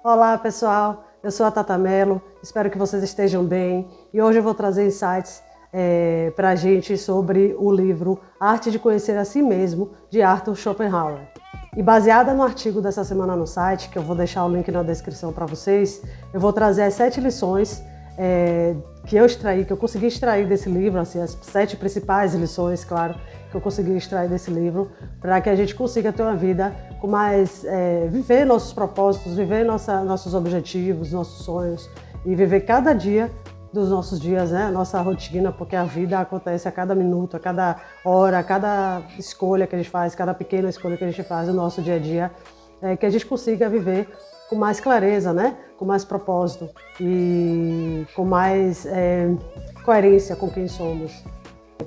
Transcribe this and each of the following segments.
Olá pessoal, eu sou a Tata Mello, espero que vocês estejam bem e hoje eu vou trazer insights para a gente sobre o livro Arte de Conhecer a Si Mesmo, de Arthur Schopenhauer. E baseada no artigo dessa semana no site, que eu vou deixar o link na descrição para vocês, eu vou trazer as 7 lições que eu consegui extrair desse livro, assim, as 7 principais lições, claro, que eu consegui extrair desse livro, para que a gente consiga ter uma vida com mais, viver nossos propósitos, viver nossos objetivos, nossos sonhos e viver cada dia dos nossos dias, né? Nossa rotina, porque a vida acontece a cada minuto, a cada hora, a cada escolha que a gente faz, cada pequena escolha que a gente faz no nosso dia a dia, que a gente consiga viver com mais clareza, né? Com mais propósito e com mais coerência com quem somos.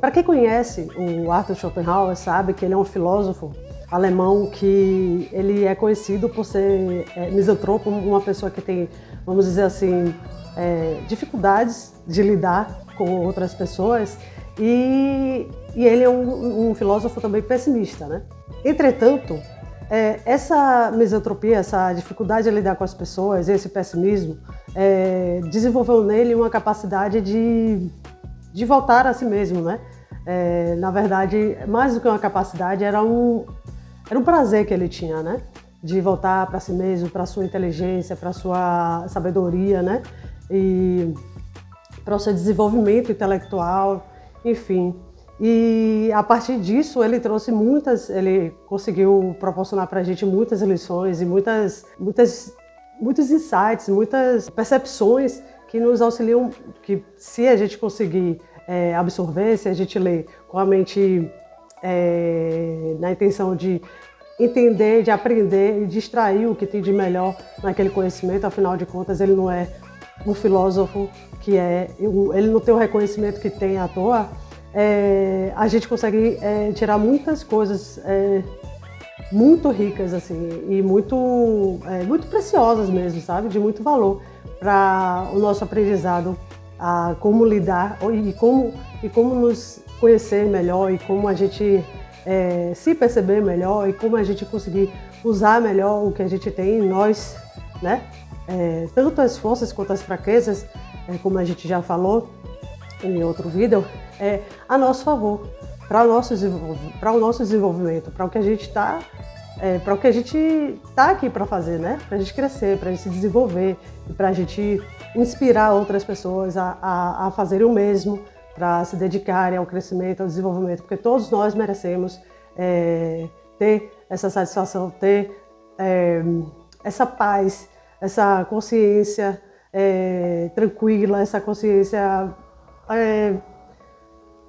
Para quem conhece o Arthur Schopenhauer sabe que ele é um filósofo alemão que ele é conhecido por ser misantropo, uma pessoa que tem, vamos dizer assim, dificuldades de lidar com outras pessoas e ele é um filósofo também pessimista, né? Entretanto, essa misantropia, essa dificuldade de lidar com as pessoas, esse pessimismo, desenvolveu nele uma capacidade de voltar a si mesmo, né? Na verdade, mais do que uma capacidade, era um prazer que ele tinha, né? De voltar para si mesmo, para sua inteligência, para sua sabedoria, né? E para o seu desenvolvimento intelectual, enfim. E a partir disso ele conseguiu proporcionar para a gente muitas lições e muitos insights, muitas percepções que nos auxiliam, que se a gente conseguir absorver, se a gente ler com a mente na intenção de entender, de aprender e de extrair o que tem de melhor naquele conhecimento, afinal de contas ele não é um filósofo ele não tem o reconhecimento que tem à toa, a gente consegue tirar muitas coisas muito ricas assim, e muito preciosas mesmo, sabe? De muito valor para o nosso aprendizado a como lidar e como nos conhecer melhor e como a gente se perceber melhor e como a gente conseguir usar melhor o que a gente tem em nós, né? Tanto as forças quanto as fraquezas, como a gente já falou em outro vídeo, a nosso favor, para o nosso desenvolvimento, para o que a gente está aqui para fazer, né? Para a gente crescer, para a gente se desenvolver e para a gente inspirar outras pessoas a fazerem o mesmo, para se dedicarem ao crescimento, ao desenvolvimento, porque todos nós merecemos ter essa satisfação, ter essa paz, essa consciência tranquila, essa consciência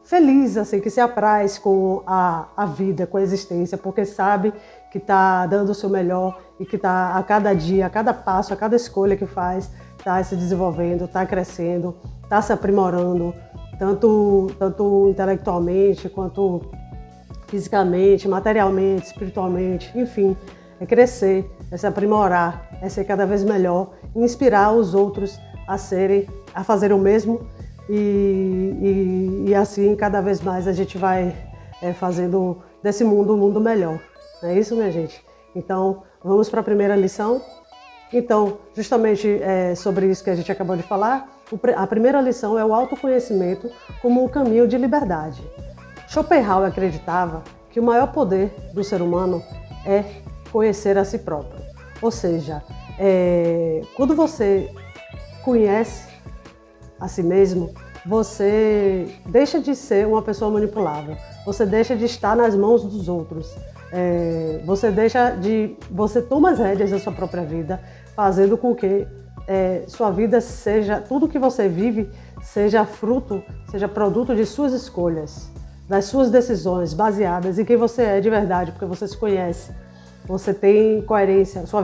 feliz, assim, que se apraz com a vida, com a existência, porque sabe que está dando o seu melhor e que está a cada dia, a cada passo, a cada escolha que faz, está se desenvolvendo, está crescendo, está se aprimorando, tanto intelectualmente quanto fisicamente, materialmente, espiritualmente, enfim, crescer, se aprimorar, ser cada vez melhor, inspirar os outros a fazerem o mesmo e assim cada vez mais a gente vai fazendo desse mundo um mundo melhor. Não é isso, minha gente? Então, vamos para a primeira lição. Então, justamente sobre isso que a gente acabou de falar, a primeira lição é o autoconhecimento como um caminho de liberdade. Schopenhauer acreditava que o maior poder do ser humano é conhecer a si próprio. Ou seja, quando você conhece a si mesmo, você deixa de ser uma pessoa manipulável, você deixa de estar nas mãos dos outros, você toma as rédeas da sua própria vida, fazendo com que sua vida seja, tudo que você vive, seja produto de suas escolhas, das suas decisões baseadas em quem você é de verdade, porque você se conhece, você tem coerência, sua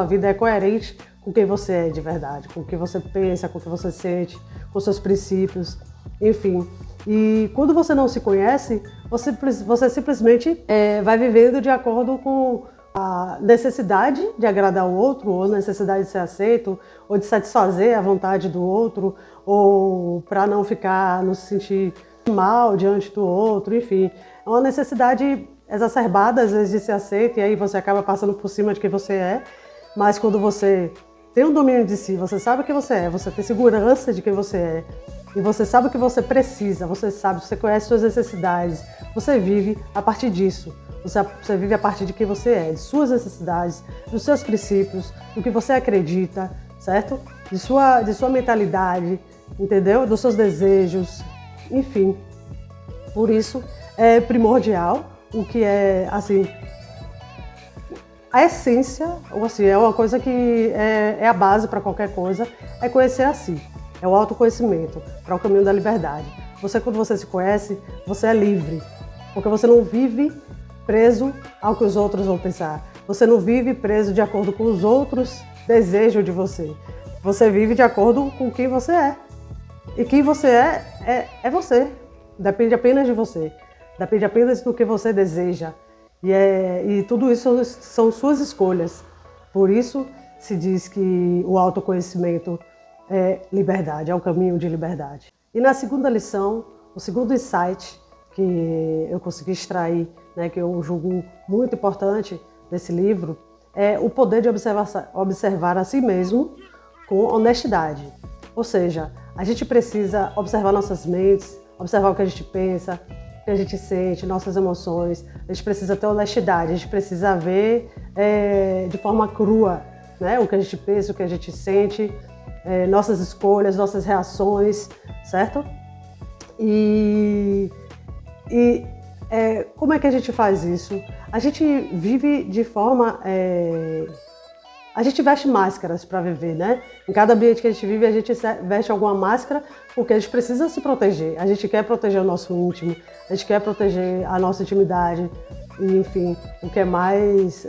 vida é coerente com quem você é de verdade, com o que você pensa, com o que você sente, com seus princípios, enfim. E quando você não se conhece, você simplesmente vai vivendo de acordo com a necessidade de agradar o outro, ou necessidade de ser aceito, ou de satisfazer a vontade do outro, ou para não se sentir mal diante do outro, enfim. É uma necessidade exacerbada, às vezes, de ser aceito, e aí você acaba passando por cima de quem você é. Mas quando você tem um domínio de si, você sabe o que você é, você tem segurança de quem você é, e você sabe o que você precisa, você conhece suas necessidades, você vive a partir disso. Você vive a partir de quem você é, de suas necessidades, dos seus princípios, do que você acredita, certo? De sua mentalidade, entendeu? Dos seus desejos, enfim. Por isso é primordial o que é, assim, a essência, ou assim, é uma coisa que é a base para qualquer coisa, é conhecer a si. É o autoconhecimento, para o caminho da liberdade. Quando você se conhece, você é livre, porque você não vive preso ao que os outros vão pensar. Você não vive preso de acordo com os outros desejos de você. Você vive de acordo com quem você é. E quem você é você. Depende apenas de você. Depende apenas do que você deseja. E tudo isso são suas escolhas. Por isso se diz que o autoconhecimento é liberdade, é o caminho de liberdade. E na segunda lição, o segundo insight que eu consegui extrair, né, que eu julgo muito importante desse livro, é o poder de observar a si mesmo com honestidade. Ou seja, a gente precisa observar nossas mentes, observar o que a gente pensa, o que a gente sente, nossas emoções. A gente precisa ter honestidade, a gente precisa ver de forma crua, né, o que a gente pensa, o que a gente sente, nossas escolhas, nossas reações, certo? Como é que a gente faz isso? A gente vive de forma... A gente veste máscaras para viver, né? Em cada ambiente que a gente vive, a gente veste alguma máscara porque a gente precisa se proteger. A gente quer proteger o nosso íntimo, a gente quer proteger a nossa intimidade, e, enfim, o que é mais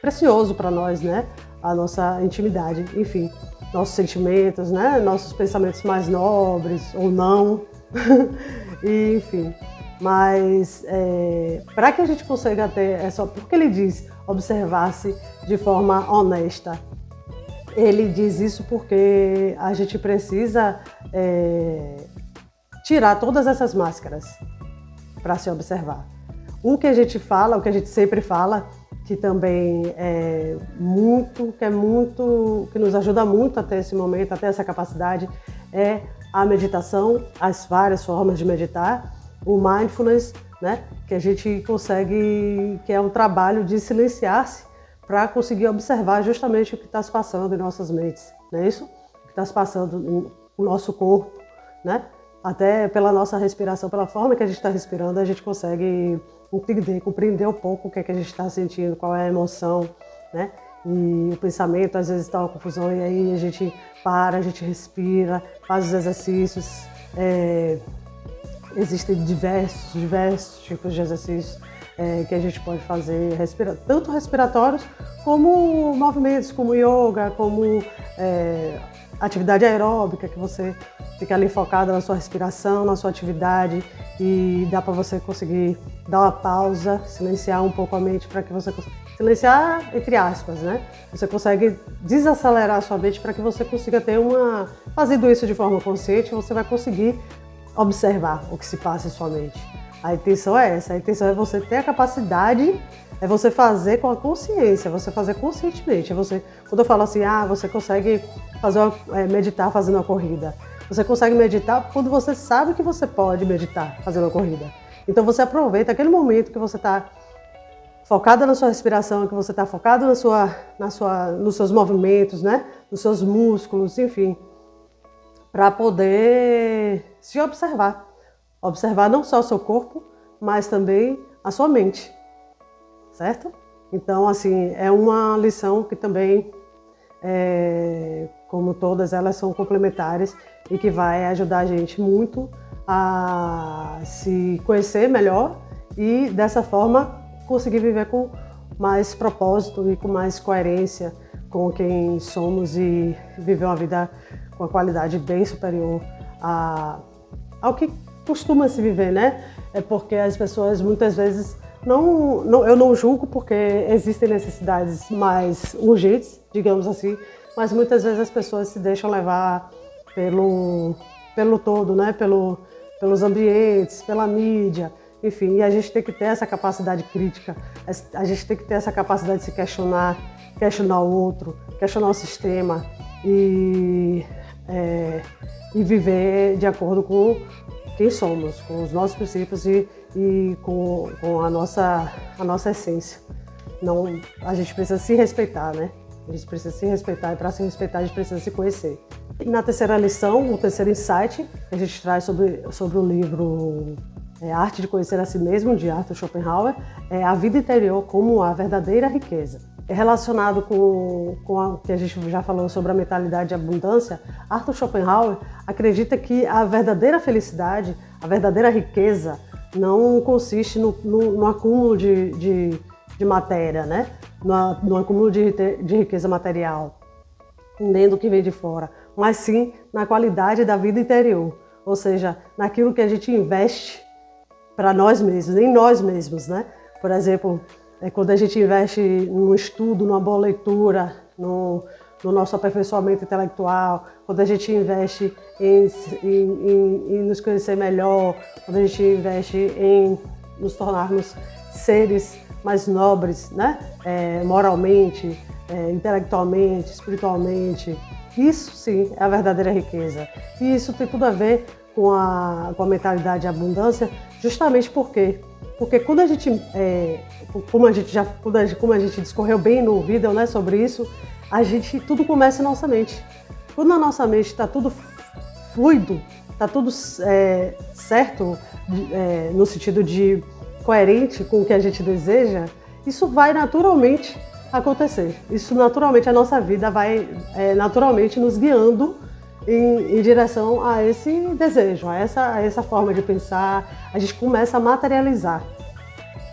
precioso para nós, né? A nossa intimidade, enfim, nossos sentimentos, né? Nossos pensamentos mais nobres ou não, e, enfim. Mas para que a gente consiga ter essa... Porque ele diz observar-se de forma honesta. Ele diz isso porque a gente precisa tirar todas essas máscaras para se observar. O que a gente fala, o que a gente sempre fala, que também que nos ajuda muito a ter esse momento, a ter essa capacidade, é a meditação, as várias formas de meditar, o mindfulness, né? Que a gente consegue, que é um trabalho de silenciar-se para conseguir observar justamente o que está se passando em nossas mentes, não é isso? O que está se passando no nosso corpo, né? Até pela nossa respiração, pela forma que a gente está respirando, a gente consegue compreender um pouco o que é que a gente está sentindo, qual é a emoção, né? E o pensamento às vezes está uma confusão, e aí a gente para, a gente respira, faz os exercícios. Existem diversos tipos de exercícios que a gente pode fazer, tanto respiratórios como movimentos, como yoga, como atividade aeróbica, que você fica ali focada na sua respiração, na sua atividade, e dá para você conseguir dar uma pausa, silenciar um pouco a mente para que você consiga... Silenciar entre aspas, né? Você consegue desacelerar a sua mente para que você consiga ter Fazendo isso de forma consciente, você vai conseguir observar o que se passa em sua mente. A intenção é essa, a intenção é você ter a capacidade, é você fazer com a consciência, você fazer conscientemente. Quando eu falo assim, você consegue meditar fazendo uma corrida. Você consegue meditar quando você sabe que você pode meditar fazendo uma corrida. Então você aproveita aquele momento que você está focado na sua respiração, que você está focado nos seus movimentos, né? Nos seus músculos, enfim, para poder se observar. Observar não só o seu corpo, mas também a sua mente, certo? Então, assim, é uma lição que também, como todas elas, são complementares e que vai ajudar a gente muito a se conhecer melhor e, dessa forma, conseguir viver com mais propósito e com mais coerência com quem somos e viver uma vida com uma qualidade bem superior ao que costuma se viver, né? É porque as pessoas muitas vezes eu não julgo, porque existem necessidades mais urgentes, digamos assim, mas muitas vezes as pessoas se deixam levar pelo todo, né? Pelos ambientes, pela mídia, enfim, e a gente tem que ter essa capacidade crítica, a gente tem que ter essa capacidade de se questionar questionar o outro, questionar o sistema e viver de acordo com quem somos, com os nossos princípios e com a nossa essência. Não, a gente precisa se respeitar, né? A gente precisa se respeitar e para se respeitar a gente precisa se conhecer. E na terceira lição, o terceiro insight que a gente traz sobre o livro A Arte de Conhecer a Si Mesmo, de Arthur Schopenhauer, é a vida interior como a verdadeira riqueza. É relacionado com o que a gente já falou sobre a mentalidade de abundância. Arthur Schopenhauer acredita que a verdadeira felicidade, a verdadeira riqueza, não consiste no acúmulo de matéria, né? No acúmulo de riqueza material, nem do que vem de fora, mas sim na qualidade da vida interior, ou seja, naquilo que a gente investe para nós mesmos, em nós mesmos, né? Por exemplo, quando a gente investe no estudo, numa boa leitura, no nosso aperfeiçoamento intelectual, quando a gente investe em nos conhecer melhor, quando a gente investe em nos tornarmos seres mais nobres, né? Moralmente, intelectualmente, espiritualmente. Isso sim é a verdadeira riqueza. E isso tem tudo a ver com a mentalidade de abundância, justamente porque quando a gente, como a gente discorreu bem no vídeo, né, sobre isso, tudo começa na nossa mente. Quando na nossa mente está tudo fluido, está tudo certo, no sentido de coerente com o que a gente deseja, isso vai naturalmente acontecer. Isso naturalmente, a nossa vida vai naturalmente nos guiando em direção a esse desejo, a essa forma de pensar. A gente começa a materializar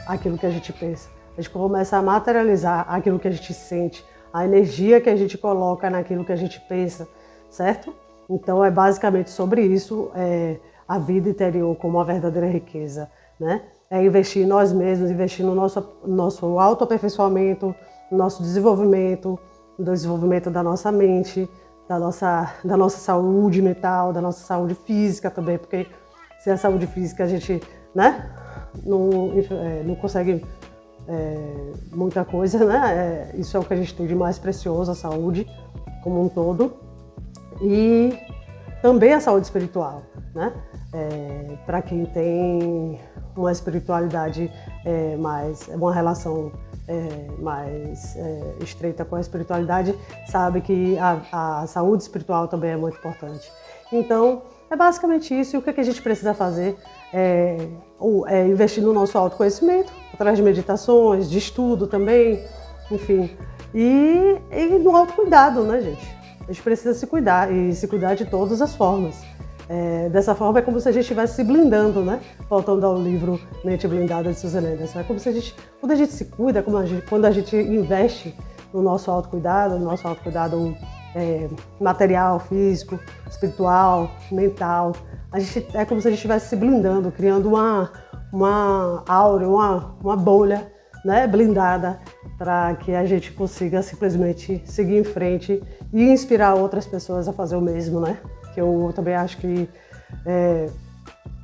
aquilo que a gente pensa. A gente começa a materializar aquilo que a gente sente, a energia que a gente coloca naquilo que a gente pensa, certo? Então é basicamente sobre isso, a vida interior como a verdadeira riqueza, né? É investir em nós mesmos, investir no nosso autoaperfeiçoamento, no nosso desenvolvimento, no desenvolvimento da nossa mente, da nossa saúde mental, da nossa saúde física também, porque sem a saúde física a gente, né, não consegue muita coisa, né? Isso é o que a gente tem de mais precioso, a saúde como um todo. E também a saúde espiritual, né? Para quem tem uma espiritualidade uma relação mais estreita com a espiritualidade, sabe que a saúde espiritual também é muito importante. Então, é basicamente isso. E o que a gente precisa fazer é investir no nosso autoconhecimento, através de meditações, de estudo também, enfim. E no autocuidado, né, gente? A gente precisa se cuidar e se cuidar de todas as formas. Dessa forma é como se a gente estivesse se blindando, né? Voltando ao livro Mente Blindada de Susan Anderson. É como se quando a gente se cuida, quando a gente investe no nosso autocuidado, material, físico, espiritual, mental, é como se a gente estivesse se blindando, criando uma áurea, uma bolha, né, blindada, para que a gente consiga simplesmente seguir em frente e inspirar outras pessoas a fazer o mesmo, né? Que eu também acho que é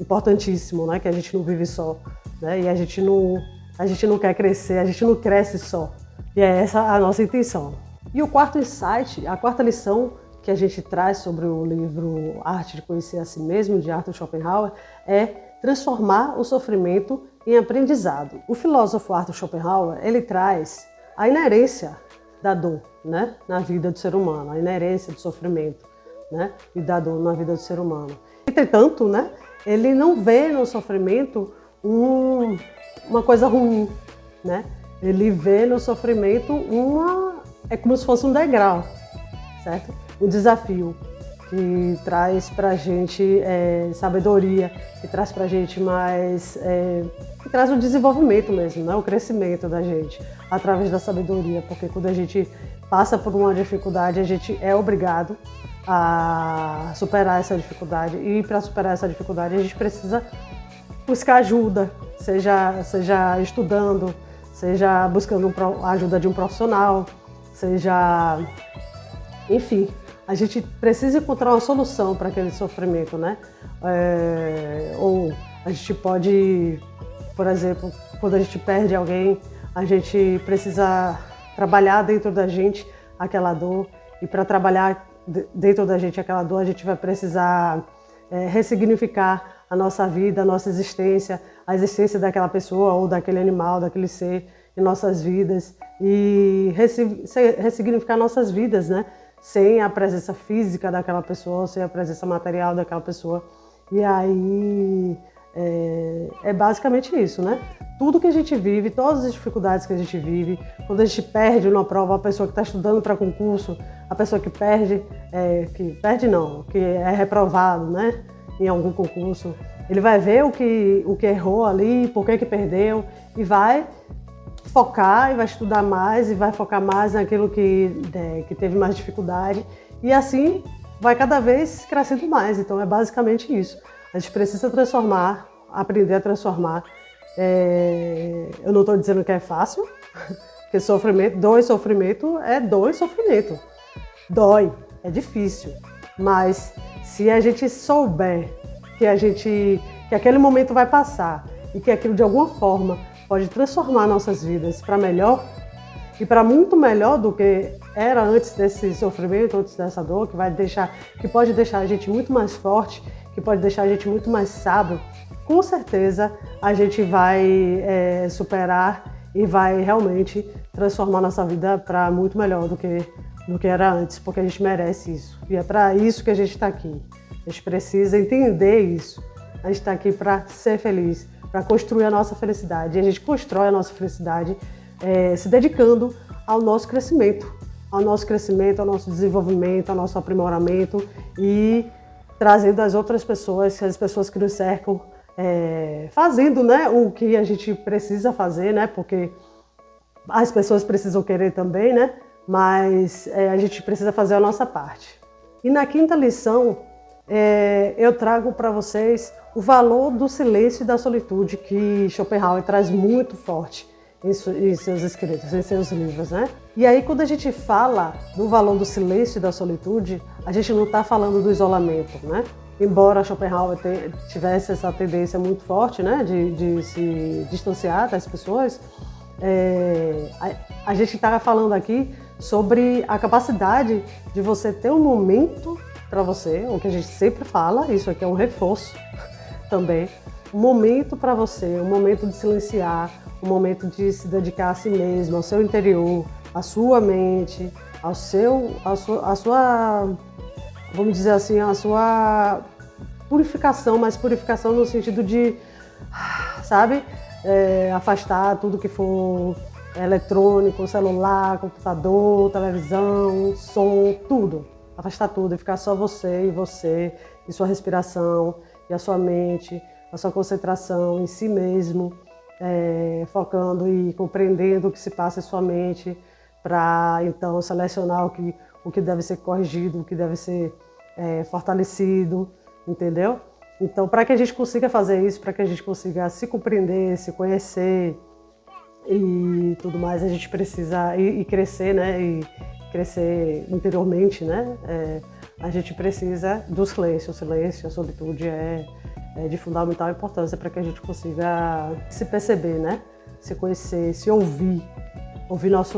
importantíssimo, né? Que a gente não vive só, né? E a gente não quer crescer, a gente não cresce só. E é essa a nossa intenção. E o quarto insight, a quarta lição que a gente traz sobre o livro Arte de Conhecer a Si Mesmo, de Arthur Schopenhauer, é transformar o sofrimento em aprendizado. O filósofo Arthur Schopenhauer, ele traz a inerência da dor, né, na vida do ser humano, a inerência do sofrimento, né, e da dor na vida do ser humano. Entretanto, né, ele não vê no sofrimento uma coisa ruim, né? Ele vê no sofrimento é como se fosse um degrau, certo? Um desafio que traz pra gente sabedoria, que traz pra gente que traz o desenvolvimento mesmo, né? O crescimento da gente através da sabedoria, porque quando a gente passa por uma dificuldade, a gente é obrigado a superar essa dificuldade, e para superar essa dificuldade a gente precisa buscar ajuda, seja estudando, seja buscando a ajuda de um profissional, seja, enfim, a gente precisa encontrar uma solução para aquele sofrimento, né? Ou a gente pode, por exemplo, quando a gente perde alguém, a gente precisa trabalhar dentro da gente aquela dor. E para trabalhar dentro da gente aquela dor, a gente vai precisar ressignificar a nossa vida, a nossa existência, a existência daquela pessoa ou daquele animal, daquele ser em nossas vidas e ressignificar nossas vidas, né? Sem a presença física daquela pessoa, sem a presença material daquela pessoa. E aí é basicamente isso, né? Tudo que a gente vive, todas as dificuldades que a gente vive, quando a gente perde uma prova, a pessoa que está estudando para concurso, a pessoa que que é reprovado, né? Em algum concurso, ele vai ver o que errou ali, por que perdeu e vai focar e vai estudar mais e vai focar mais naquilo que teve mais dificuldade e assim vai cada vez crescendo mais. Então é basicamente isso. A gente precisa transformar, aprender a transformar. Eu não estou dizendo que é fácil, porque dor e sofrimento é dor e sofrimento. Dói, é difícil, mas se a gente souber que aquele momento vai passar e que aquilo de alguma forma pode transformar nossas vidas para melhor e para muito melhor do que era antes desse sofrimento, antes dessa dor, que pode deixar a gente muito mais forte, que pode deixar a gente muito mais sábio, com certeza a gente vai superar e vai realmente transformar nossa vida para muito melhor do que era antes, porque a gente merece isso. E é para isso que a gente está aqui. A gente precisa entender isso. A gente está aqui para ser feliz, para construir a nossa felicidade. E a gente constrói a nossa felicidade se dedicando ao nosso crescimento, ao nosso desenvolvimento, ao nosso aprimoramento e trazendo as outras pessoas, as pessoas que nos cercam, fazendo, né, o que a gente precisa fazer, né, porque as pessoas precisam querer também, né, mas a gente precisa fazer a nossa parte. E na quinta lição, eu trago para vocês o valor do silêncio e da solitude que Schopenhauer traz muito forte em seus escritos, em seus livros, né? E aí, quando a gente fala do valor do silêncio e da solitude, a gente não está falando do isolamento, né? Embora Schopenhauer tivesse essa tendência muito forte, né, de se distanciar das pessoas, a gente está falando aqui sobre a capacidade de você ter um momento para você, o que a gente sempre fala, isso aqui é um reforço também, um momento para você, um momento de silenciar, um momento de se dedicar a si mesmo, ao seu interior, à sua mente, a sua, vamos dizer assim, a sua purificação, mas purificação no sentido de, sabe, afastar tudo que for eletrônico, celular, computador, televisão, som, tudo. Afastar tudo e ficar só você, e sua respiração, e a sua mente, a sua concentração em si mesmo, focando e compreendendo o que se passa em sua mente, para então selecionar o que deve ser corrigido, o que deve ser fortalecido, entendeu? Então, para que a gente consiga fazer isso, para que a gente consiga se compreender, se conhecer e tudo mais, a gente precisa e crescer, né? E crescer interiormente, né? A gente precisa do silêncio. O silêncio, a solitude é de fundamental importância para que a gente consiga se perceber, né? Se conhecer, se ouvir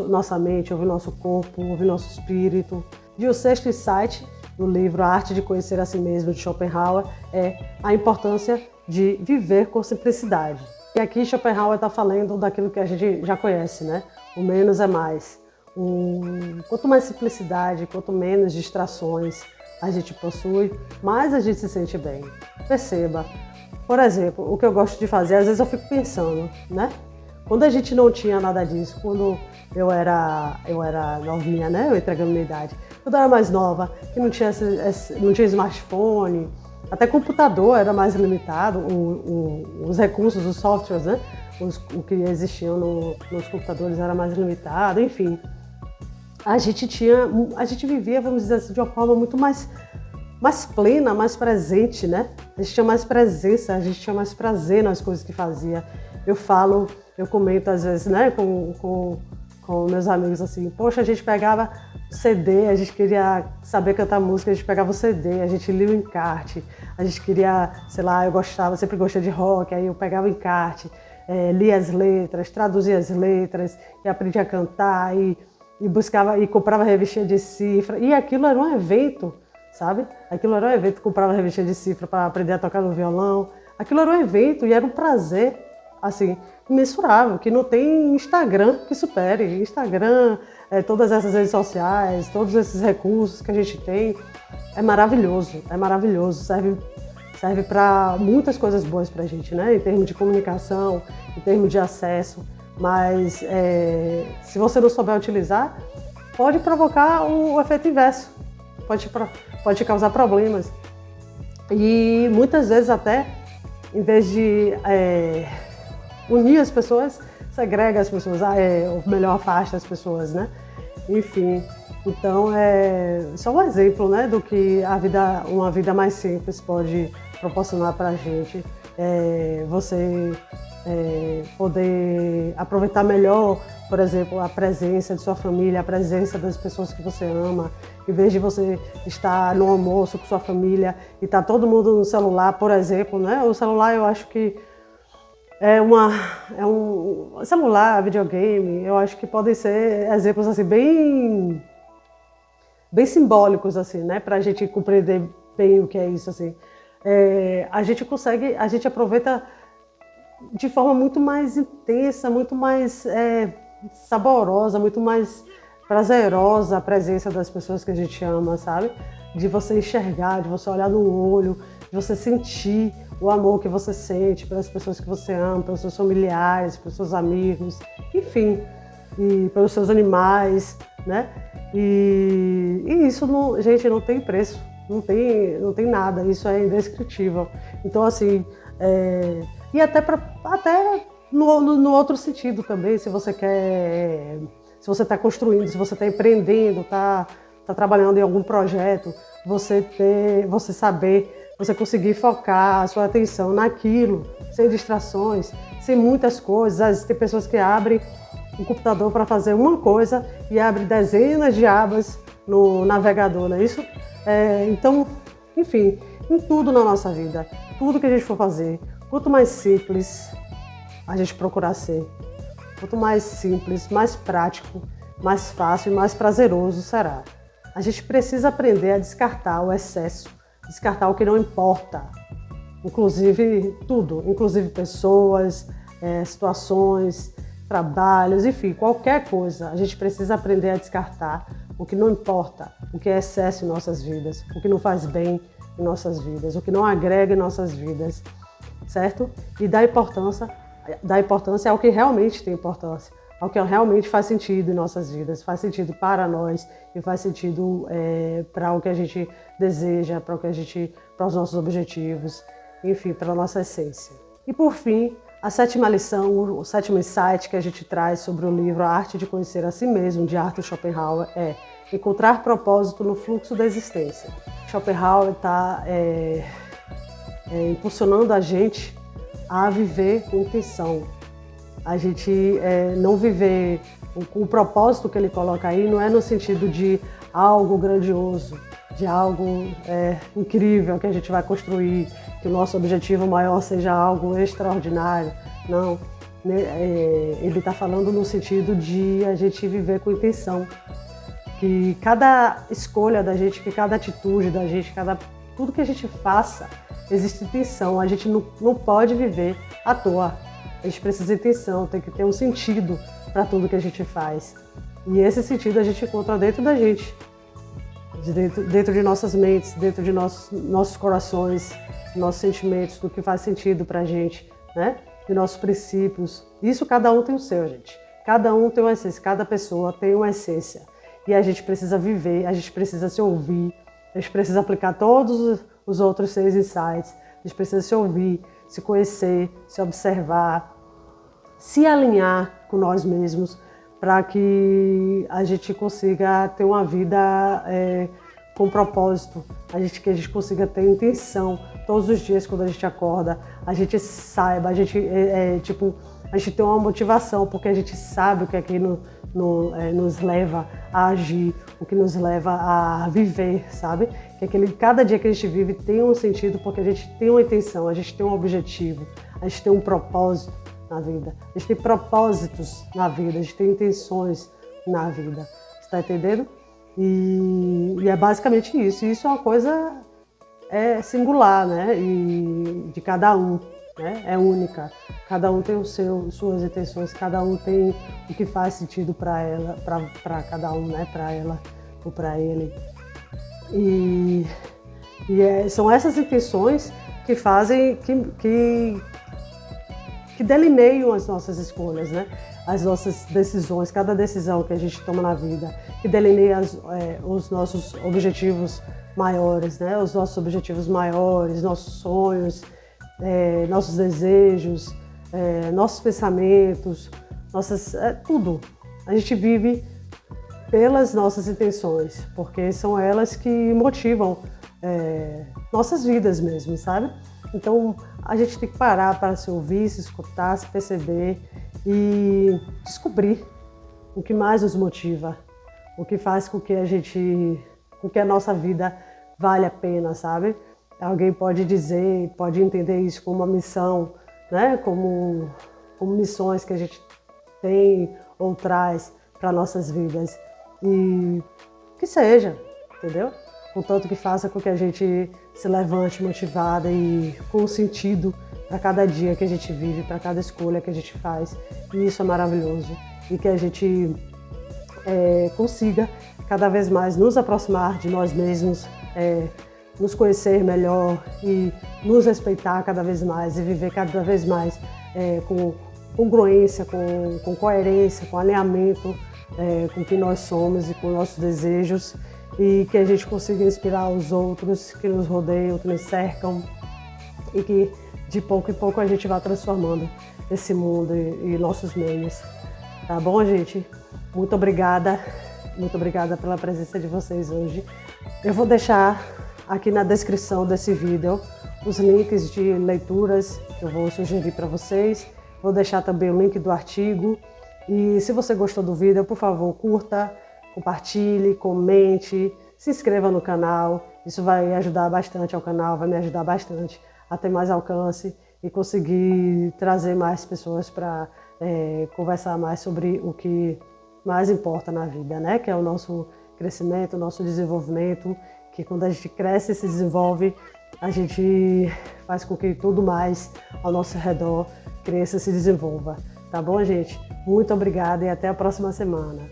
nossa mente, ouvir nosso corpo, ouvir nosso espírito. E o sexto insight no livro A Arte de Conhecer a Si Mesmo, de Schopenhauer, é a importância de viver com simplicidade. E aqui Schopenhauer está falando daquilo que a gente já conhece, né? O menos é mais. Quanto mais simplicidade, quanto menos distrações a gente possui, mais a gente se sente bem. Perceba. Por exemplo, o que eu gosto de fazer, às vezes eu fico pensando, né? Quando a gente não tinha nada disso, quando eu era novinha, né? Eu entregando minha idade. Quando eu era mais nova, que não tinha smartphone, até computador era mais limitado, os recursos, os softwares, né? O que existiam nos computadores era mais limitado, enfim. A gente vivia, vamos dizer assim, de uma forma muito mais plena, mais presente, né? A gente tinha mais presença, a gente tinha mais prazer nas coisas que fazia. Eu comento às vezes, né, com meus amigos assim, poxa, a gente pegava CD, a gente queria saber cantar música, a gente pegava o CD, a gente lia o encarte, a gente queria, sei lá, sempre gostei de rock, aí eu pegava o encarte, lia as letras, traduzia as letras e aprendia a cantar e e buscava e comprava revistinha de cifra. E aquilo era um evento, sabe? Aquilo era um evento, comprava revistinha de cifra para aprender a tocar no violão. Aquilo era um evento e era um prazer, assim, imensurável, que não tem Instagram que supere. Instagram, todas essas redes sociais, todos esses recursos que a gente tem, é maravilhoso, serve para muitas coisas boas para a gente, né? Em termos de comunicação, em termos de acesso, mas se você não souber utilizar, pode provocar o efeito inverso, pode causar problemas. E muitas vezes até, em vez de unir as pessoas, segrega as pessoas, ou melhor, afasta as pessoas, né? Enfim, então é só um exemplo, né, do que uma vida mais simples pode proporcionar para a gente. Você poder aproveitar melhor, por exemplo, a presença de sua família, a presença das pessoas que você ama, em vez de você estar no almoço com sua família e tá todo mundo no celular, por exemplo, né? O celular, eu acho que um celular, videogame, eu acho que podem ser exemplos assim bem simbólicos assim, né, para a gente compreender bem o que é isso assim. A gente aproveita de forma muito mais intensa, muito mais saborosa, muito mais prazerosa a presença das pessoas que a gente ama, sabe? De você enxergar, de você olhar no olho, de você sentir o amor que você sente pelas pessoas que você ama, pelos seus familiares, pelos seus amigos, enfim, e pelos seus animais, né? E isso, não, gente, não tem preço, não tem nada, isso é indescritível. Então, assim, e até no outro sentido também, se você está construindo, se você está empreendendo, está trabalhando em algum projeto, você conseguir focar a sua atenção naquilo, sem distrações, sem muitas coisas. Às vezes tem pessoas que abrem o computador para fazer uma coisa e abrem dezenas de abas no navegador, não é isso? Então, enfim, em tudo na nossa vida, tudo que a gente for fazer, quanto mais simples a gente procurar ser, quanto mais simples, mais prático, mais fácil e mais prazeroso será. A gente precisa aprender a descartar o excesso, descartar o que não importa, inclusive tudo, inclusive pessoas, situações, trabalhos, enfim, qualquer coisa. A gente precisa aprender a descartar o que não importa, o que é excesso em nossas vidas, o que não faz bem em nossas vidas, o que não agrega em nossas vidas, certo? E dar importância ao que realmente tem importância, ao que realmente faz sentido em nossas vidas, faz sentido para nós e faz sentido para o que a gente deseja, para os nossos objetivos, enfim, para a nossa essência. E por fim, a sétima lição, o sétimo insight que a gente traz sobre o livro A Arte de Conhecer a Si Mesmo, de Arthur Schopenhauer, é encontrar propósito no fluxo da existência. Schopenhauer está impulsionando a gente a viver com intenção. A gente não viver o propósito que ele coloca aí não é no sentido de algo grandioso, de algo incrível que a gente vai construir, que o nosso objetivo maior seja algo extraordinário. Não, ele está falando no sentido de a gente viver com intenção, que cada escolha da gente, que cada atitude da gente, tudo que a gente faça, existe intenção. A gente não pode viver à toa. A gente precisa de intenção, tem que ter um sentido para tudo que a gente faz. E esse sentido a gente encontra dentro da gente, dentro de nossas mentes, dentro de nossos corações, nossos sentimentos, do que faz sentido para a gente, né? De nossos princípios. Isso cada um tem o seu, gente. Cada um tem uma essência, cada pessoa tem uma essência. E a gente precisa viver, a gente precisa se ouvir, a gente precisa aplicar todos os outros 6 insights. A gente precisa se ouvir, se conhecer, se observar, se alinhar com nós mesmos para que a gente consiga ter uma vida com propósito, que a gente consiga ter intenção todos os dias quando a gente acorda, a gente saiba, a gente tem uma motivação, porque a gente sabe o que é que nos leva a agir, o que nos leva a viver, sabe? Que cada dia que a gente vive tem um sentido, porque a gente tem uma intenção, a gente tem um objetivo, a gente tem um propósito na vida, a gente tem propósitos na vida, a gente tem intenções na vida. tá entendendo? E é basicamente isso. E isso é uma coisa singular, né? E de cada um, né? É única. Cada um tem suas intenções, cada um tem o que faz sentido para ela, para cada um, né? Para ela ou para ele. São essas intenções que fazem, que delineiam as nossas escolhas, né? As nossas decisões, cada decisão que a gente toma na vida, que delineia os nossos objetivos maiores, né? Os nossos objetivos maiores, nossos sonhos, nossos desejos, nossos pensamentos, tudo. A gente vive pelas nossas intenções, porque são elas que motivam nossas vidas mesmo, sabe? Então, a gente tem que parar para se ouvir, se escutar, se perceber e descobrir o que mais nos motiva, o que faz com que a nossa vida vale a pena, sabe? Alguém pode dizer, pode entender isso como uma missão, né? Como missões que a gente tem ou traz para nossas vidas. E que seja, entendeu? Contanto que faça com que a gente se levante motivada e com sentido para cada dia que a gente vive, para cada escolha que a gente faz. E isso é maravilhoso. E que a gente consiga cada vez mais nos aproximar de nós mesmos, nos conhecer melhor e nos respeitar cada vez mais e viver cada vez mais com congruência, com coerência, com alinhamento com quem nós somos e com nossos desejos, e que a gente consiga inspirar os outros que nos rodeiam, que nos cercam, e que de pouco em pouco a gente vá transformando esse mundo e nossos meios. Tá bom, gente? Muito obrigada pela presença de vocês hoje. Eu vou deixar aqui na descrição desse vídeo os links de leituras que eu vou sugerir para vocês. Vou deixar também o link do artigo. E se você gostou do vídeo, por favor, curta, compartilhe, comente, se inscreva no canal. Isso vai ajudar bastante ao canal, vai me ajudar bastante a ter mais alcance e conseguir trazer mais pessoas para conversar mais sobre o que mais importa na vida, né? Que é o nosso crescimento, o nosso desenvolvimento, que quando a gente cresce e se desenvolve, a gente faz com que tudo mais ao nosso redor cresça e se desenvolva. Tá bom, gente? Muito obrigada e até a próxima semana.